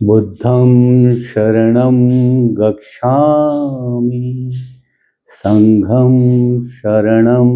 बुद्धं शरणं गच्छामि, संघं शरणं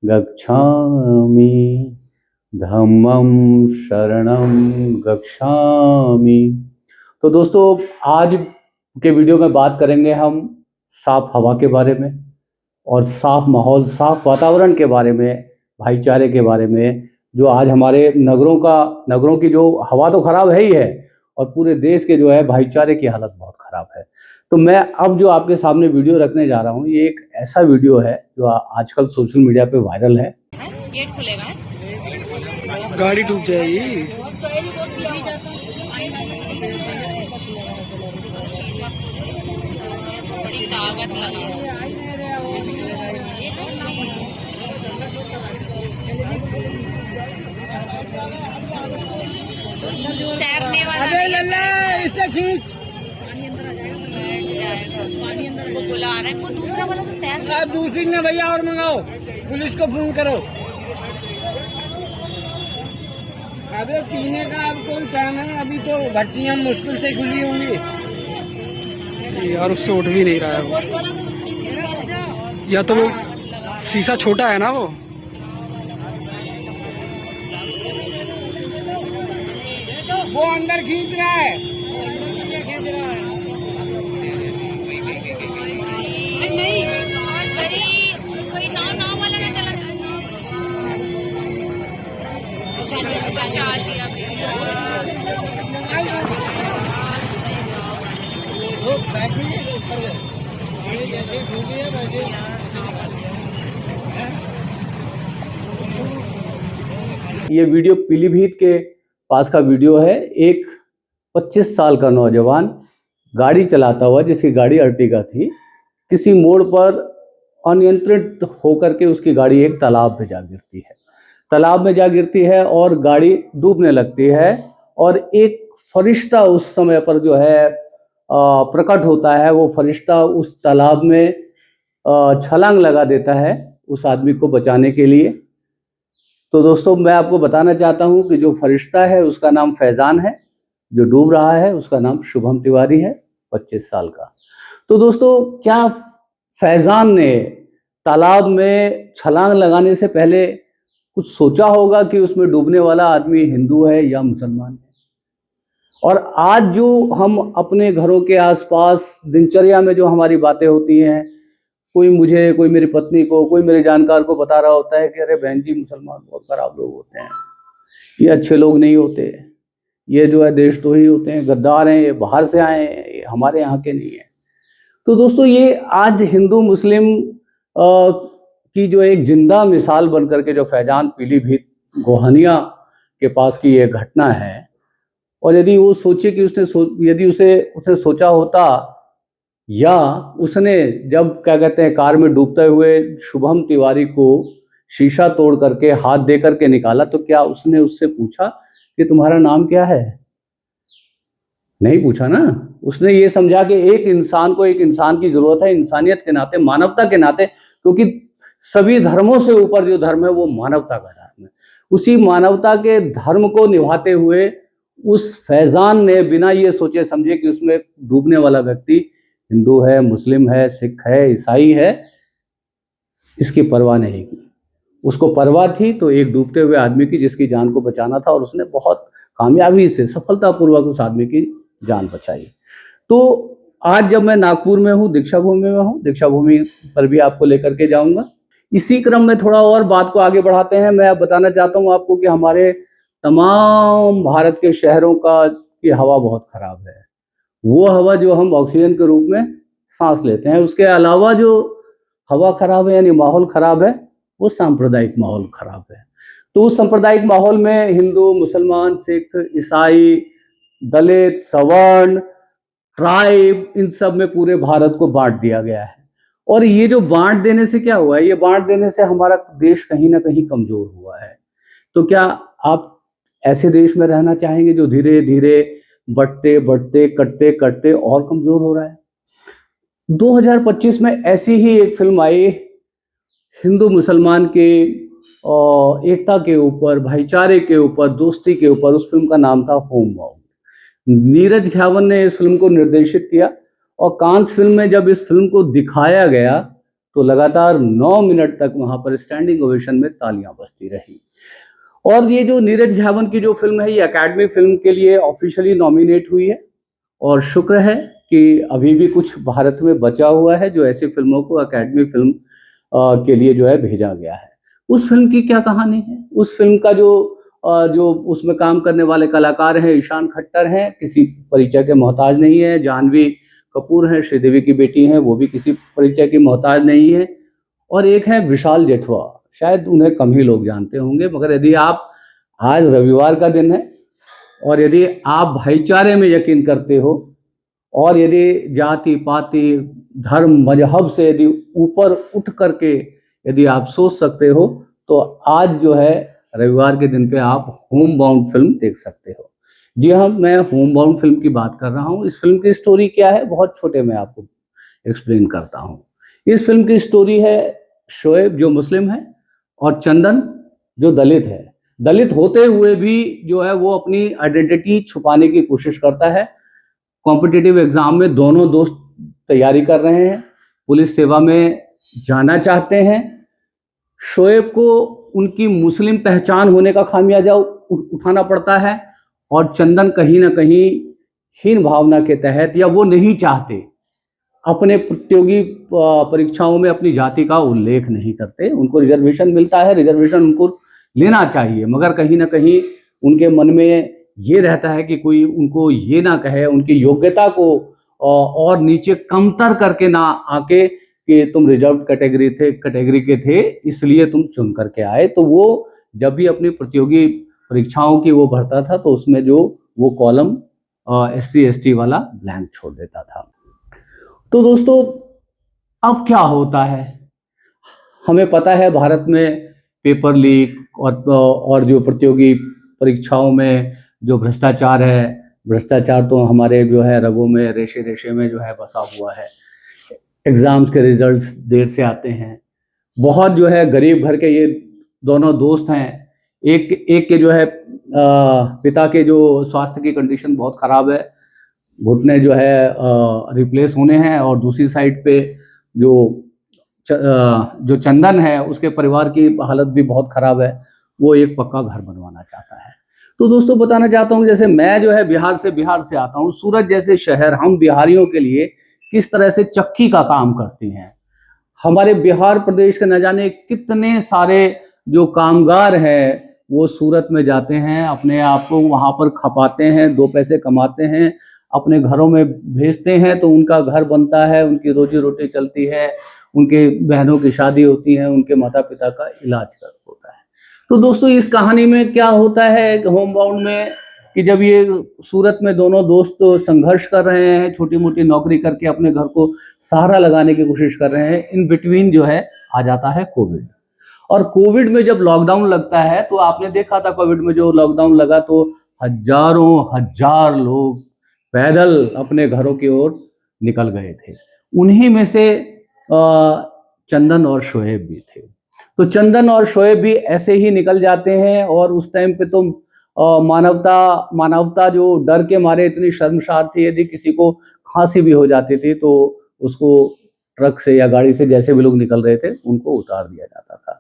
गच्छामि, धम्मं शरणं गच्छामि। तो दोस्तों, आज के वीडियो में बात करेंगे हम साफ हवा के बारे में और साफ माहौल, साफ वातावरण के बारे में, भाईचारे के बारे में। जो आज हमारे नगरों की जो हवा तो खराब है ही है, और पूरे देश के जो है भाईचारे की हालत बहुत खराब है। तो मैं अब जो आपके सामने वीडियो रखने जा रहा हूँ, ये एक ऐसा वीडियो है जो आजकल सोशल मीडिया पे वायरल है। गेट खुलेगा, गाड़ी डूब जाएगी। बड़ी ताकत लगा। तैरने वाला इससे खींच। वो बुला रहा है, वो दूसरा वाला तो तैर। दूसरी ने भैया और मंगाओ, पुलिस को फोन करो। अबे पीने का अब कोई टाइम है? अभी तो भट्टियां मुश्किल से खुली होंगी यार। उससे उठ भी नहीं रहा है वो, या तो वो शीशा छोटा है ना वो अंदर खींच रहा है। नहीं, कोई नाव वाला ना चला। ये वीडियो पीलीभीत के पास का वीडियो है। एक 25 साल का नौजवान गाड़ी चलाता हुआ, जिसकी गाड़ी अर्टिगा थी, किसी मोड़ पर अनियंत्रित होकर के उसकी गाड़ी एक तालाब में जा गिरती है। तालाब में जा गिरती है और गाड़ी डूबने लगती है, और एक फरिश्ता उस समय पर जो है प्रकट होता है। वो फरिश्ता उस तालाब में छलांग लगा देता है उस आदमी को बचाने के लिए। तो दोस्तों, मैं आपको बताना चाहता हूं कि जो फरिश्ता है उसका नाम फैजान है, जो डूब रहा है उसका नाम शुभम तिवारी है, 25 साल का। तो दोस्तों, क्या फैजान ने तालाब में छलांग लगाने से पहले कुछ सोचा होगा कि उसमें डूबने वाला आदमी हिंदू है या मुसलमान है? और आज जो हम अपने घरों के आसपास दिनचर्या में जो हमारी बातें होती हैं, कोई मुझे, कोई मेरी पत्नी को, कोई मेरे जानकार को बता रहा होता है कि अरे बहन जी, मुसलमान बहुत खराब लोग होते हैं, ये अच्छे लोग नहीं होते, ये जो है देशद्रोही होते हैं, गद्दार हैं, ये बाहर से आए हैं, ये हमारे यहाँ के नहीं है। तो दोस्तों, ये आज हिंदू मुस्लिम की जो एक जिंदा मिसाल बन करके जो फैजान पीलीभीत गोहानिया के पास की ये घटना है। और यदि वो सोचे कि यदि उसने सोचा होता, या उसने जब क्या कहते हैं कार में डूबते हुए शुभम तिवारी को शीशा तोड़ करके हाथ दे करके निकाला, तो क्या उसने उससे पूछा कि तुम्हारा नाम क्या है? नहीं पूछा ना। उसने ये समझा कि एक इंसान को एक इंसान की जरूरत है, इंसानियत के नाते, मानवता के नाते, क्योंकि सभी धर्मों से ऊपर जो धर्म है वो मानवता का धर्म है। उसी मानवता के धर्म को निभाते हुए उस फैजान ने बिना ये सोचे समझे कि उसमें डूबने वाला व्यक्ति हिंदू है, मुस्लिम है, सिख है, ईसाई है, इसकी परवाह नहीं की। उसको परवाह थी तो एक डूबते हुए आदमी की, जिसकी जान को बचाना था, और उसने बहुत कामयाबी से, सफलतापूर्वक उस आदमी की जान बचाई। तो आज जब मैं नागपुर में हूँ, दीक्षा भूमि में हूँ, दीक्षा भूमि पर भी आपको लेकर के जाऊंगा। इसी क्रम में थोड़ा और बात को आगे बढ़ाते हैं। मैं बताना चाहता हूँ आपको कि हमारे तमाम भारत के शहरों की हवा बहुत खराब है। वो हवा जो हम ऑक्सीजन के रूप में सांस लेते हैं, उसके अलावा जो हवा खराब है, यानी माहौल खराब है, वो सांप्रदायिक माहौल खराब है। तो उस सांप्रदायिक माहौल में हिंदू, मुसलमान, सिख, ईसाई, दलित, सवर्ण, ट्राइब, इन सब में पूरे भारत को बांट दिया गया है। और ये जो बांट देने से क्या हुआ है? ये बांट देने से हमारा देश कहीं ना कहीं कमजोर हुआ है। तो क्या आप ऐसे देश में रहना चाहेंगे जो धीरे धीरे बढ़ते बढ़ते कटते कटते और कमजोर हो रहा है? 2025 में ऐसी ही एक फिल्म आई, हिंदू मुसलमान के एकता के ऊपर, भाईचारे के ऊपर, दोस्ती के ऊपर। उस फिल्म का नाम था होम बाउंड। नीरज ख्यावन ने इस फिल्म को निर्देशित किया और कांस फिल्म में जब इस फिल्म को दिखाया गया तो लगातार 9 मिनट तक वहां पर स्टैंडिंग ओवेशन में तालियां बजती रही। और ये जो नीरज ख्यावन की जो फिल्म है ये अकेडमी फिल्म के लिए ऑफिशियली नॉमिनेट हुई है और शुक्र है कि अभी भी कुछ भारत में बचा हुआ है जो ऐसी फिल्मों को अकेडमी फिल्म के लिए जो है भेजा गया है। उस फिल्म की क्या कहानी है? उस फिल्म का जो उसमें काम करने वाले कलाकार हैं, ईशान खट्टर हैं, किसी परिचय के मोहताज नहीं है। जानवी कपूर हैं, श्रीदेवी की बेटी हैं, वो भी किसी परिचय की मोहताज नहीं है। और एक है विशाल जेठवा, शायद उन्हें कम ही लोग जानते होंगे, मगर यदि आप, आज रविवार का दिन है और यदि आप भाईचारे में यकीन करते हो और यदि जाति पाति धर्म मजहब से यदि ऊपर उठ करके यदि आप सोच सकते हो तो आज जो है रविवार के दिन पे आप होम बाउंड फिल्म देख सकते हो। जी हाँ, मैं होम बाउंड फिल्म की बात कर रहा हूँ। इस फिल्म की स्टोरी क्या है, बहुत छोटे में आपको एक्सप्लेन करता हूँ। इस फिल्म की स्टोरी है शोएब जो मुस्लिम है और चंदन जो दलित है। दलित होते हुए भी जो है वो अपनी आइडेंटिटी छुपाने की कोशिश करता है। कॉम्पिटिटिव एग्जाम में दोनों दोस्त तैयारी कर रहे हैं, पुलिस सेवा में जाना चाहते हैं। शोएब को उनकी मुस्लिम पहचान होने का खामियाजा उठाना पड़ता है और चंदन कहीं ना कहीं हीन भावना के तहत, या वो नहीं चाहते, अपने प्रतियोगी परीक्षाओं में अपनी जाति का उल्लेख नहीं करते। उनको रिजर्वेशन मिलता है, रिजर्वेशन उनको लेना चाहिए, मगर कहीं ना कहीं उनके मन में ये रहता है कि कोई उनको ये ना कहे, उनकी योग्यता को और नीचे कमतर करके ना आके कि तुम रिजर्व कैटेगरी के थे इसलिए तुम चुन करके आए। तो वो जब भी अपनी प्रतियोगी परीक्षाओं की वो भरता था तो उसमें जो वो कॉलम SC ST वाला ब्लैंक छोड़ देता था। तो दोस्तों अब क्या होता है, हमें पता है भारत में पेपर लीक और जो प्रतियोगी परीक्षाओं में जो भ्रष्टाचार है, भ्रष्टाचार तो हमारे जो है रगों में, रेशे रेशे में जो है बसा हुआ है। एग्जाम्स के रिजल्ट्स देर से आते हैं। बहुत जो है गरीब घर के ये दोनों दोस्त हैं। एक के जो है पिता के जो स्वास्थ्य की कंडीशन बहुत ख़राब है, घुटने जो है रिप्लेस होने हैं, और दूसरी साइड पे जो चंदन है उसके परिवार की हालत भी बहुत ख़राब है, वो एक पक्का घर बनवाना चाहता है। तो दोस्तों बताना चाहता हूँ, जैसे मैं जो है बिहार से आता हूँ, सूरत जैसे शहर हम बिहारियों के लिए किस तरह से चक्की का काम करती हैं। हमारे बिहार प्रदेश के न जाने कितने सारे जो कामगार हैं वो सूरत में जाते हैं, अपने आप को वहाँ पर खपाते हैं, 2 पैसे कमाते हैं, अपने घरों में भेजते हैं, तो उनका घर बनता है, उनकी रोजी रोटी चलती है, उनके बहनों की शादी होती है, उनके माता पिता का इलाज होता है। तो दोस्तों इस कहानी में क्या होता है होम बाउंड में, कि जब ये सूरत में दोनों दोस्त संघर्ष कर रहे हैं, छोटी मोटी नौकरी करके अपने घर को सहारा लगाने की कोशिश कर रहे हैं, इन बिटवीन जो है आ जाता है कोविड। और कोविड में जब लॉकडाउन लगता है तो आपने देखा था, कोविड में जो लॉकडाउन लगा तो हजारों हजार लोग पैदल अपने घरों की ओर निकल गए थे। उन्हीं में से चंदन और शोएब भी थे। तो चंदन और शोएब भी ऐसे ही निकल जाते हैं, और उस टाइम पे तो मानवता जो डर के मारे इतनी शर्मसार थी, यदि किसी को खांसी भी हो जाती थी तो उसको ट्रक से या गाड़ी से, जैसे भी लोग निकल रहे थे, उनको उतार दिया जाता था।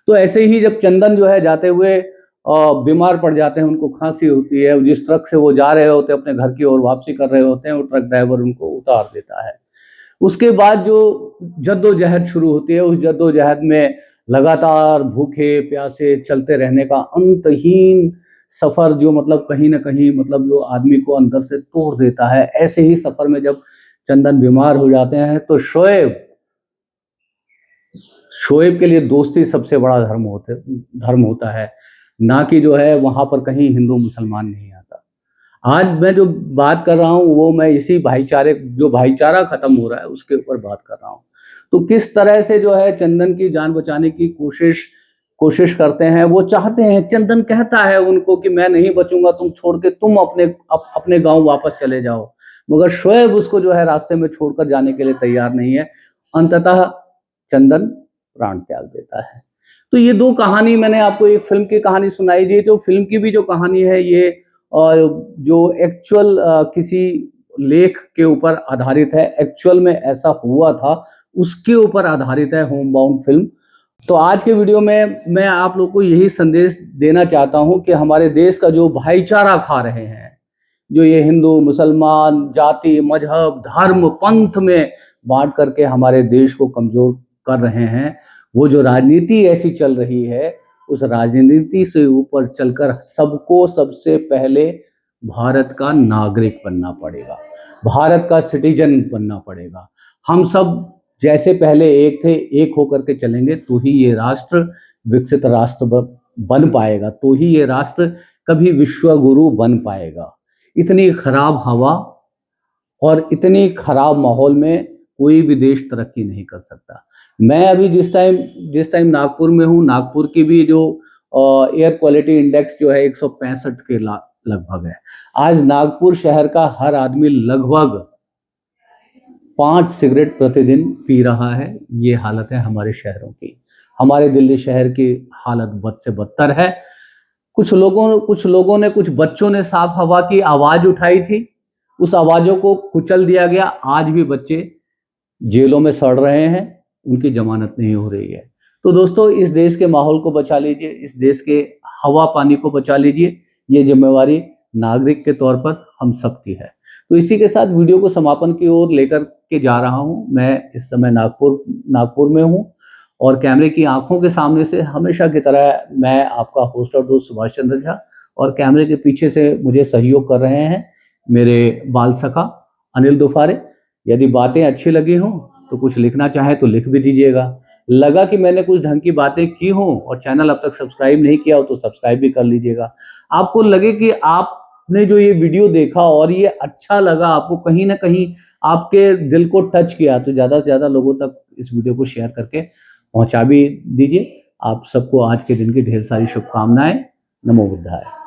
तो ऐसे ही जब चंदन जो है जाते हुए बीमार पड़ जाते हैं, उनको खांसी होती है, जिस ट्रक से वो जा रहे होते हैं अपने घर की ओर वापसी कर रहे होते हैं, वो ट्रक ड्राइवर उनको उतार देता है। उसके बाद जो जद्दोजहद शुरू होती है, उस जद्दोजहद में लगातार भूखे प्यासे चलते रहने का अंतहीन सफर, जो मतलब कहीं ना कहीं मतलब जो आदमी को अंदर से तोड़ देता है। ऐसे ही सफर में जब चंदन बीमार हो जाते हैं तो शोएब के लिए दोस्ती सबसे बड़ा धर्म होता है, ना कि जो है वहां पर कहीं हिंदू मुसलमान नहीं आता। आज मैं जो बात कर रहा हूँ वो मैं इसी भाईचारा खत्म हो रहा है उसके ऊपर बात कर रहा हूँ। तो किस तरह से जो है चंदन की जान बचाने की कोशिश करते हैं, वो चाहते हैं, चंदन कहता है उनको कि मैं नहीं बचूंगा तुम छोड़ के, तुम अपने गांव वापस चले जाओ, मगर शोएब उसको जो है रास्ते में छोड़कर जाने के लिए तैयार नहीं है। अंततः चंदन प्राण त्याग देता है। तो ये 2 कहानी मैंने आपको एक फिल्म की कहानी सुनाई दी, जो फिल्म की भी जो कहानी है ये जो एक्चुअल किसी लेख के ऊपर आधारित है, एक्चुअल में ऐसा हुआ था उसके ऊपर आधारित है होम बाउंड फिल्म। तो आज के वीडियो में मैं आप लोग को यही संदेश देना चाहता हूं कि हमारे देश का जो भाईचारा खा रहे हैं, जो ये हिंदू मुसलमान जाति मजहब धर्म पंथ में बांट करके हमारे देश को कमजोर कर रहे हैं, वो जो राजनीति ऐसी चल रही है, उस राजनीति से ऊपर चलकर सबको सबसे पहले भारत का नागरिक बनना पड़ेगा, भारत का सिटीजन बनना पड़ेगा। हम सब जैसे पहले एक थे, एक होकर के चलेंगे तो ही ये राष्ट्र विकसित राष्ट्र बन पाएगा, तो ही ये राष्ट्र कभी विश्व गुरु बन पाएगा। इतनी खराब हवा और इतनी खराब माहौल में कोई भी देश तरक्की नहीं कर सकता। मैं अभी जिस टाइम नागपुर में हूँ, नागपुर की भी जो एयर क्वालिटी इंडेक्स जो है 165 के लगभग है। आज नागपुर शहर का हर आदमी लगभग 5 सिगरेट प्रतिदिन पी रहा है। ये हालत है हमारे शहरों की। हमारे दिल्ली शहर की हालत बद से बदतर है। कुछ लोगों ने कुछ बच्चों ने साफ हवा की आवाज उठाई थी, उस आवाजों को कुचल दिया गया। आज भी बच्चे जेलों में सड़ रहे हैं, उनकी जमानत नहीं हो रही है। तो दोस्तों, इस देश के माहौल को बचा लीजिए, इस देश के हवा पानी को बचा लीजिए। ये जिम्मेवारी नागरिक के तौर पर हम सब की है। तो इसी के साथ वीडियो को समापन की ओर लेकर के जा रहा हूं। मैं इस समय नागपुर में हूं और कैमरे की आंखों के सामने से हमेशा की तरह मैं आपका होस्ट और दोस्त सुभाष चंद्र झा, और कैमरे के पीछे से मुझे सहयोग कर रहे हैं मेरे बाल सखा अनिल दुफारे। यदि बातें अच्छी लगी हों तो कुछ लिखना चाहे तो लिख भी दीजिएगा। लगा कि मैंने कुछ ढंग की बातें की हों और चैनल अब तक सब्सक्राइब नहीं किया हो तो सब्सक्राइब भी कर लीजिएगा। आपको लगे कि आपने जो ये वीडियो देखा और ये अच्छा लगा, आपको कहीं ना कहीं आपके दिल को टच किया, तो ज़्यादा से ज़्यादा लोगों तक इस वीडियो को शेयर करके पहुंचा भी दीजिए। आप सबको आज के दिन की ढेर सारी शुभकामनाएं। नमो बुद्धाय।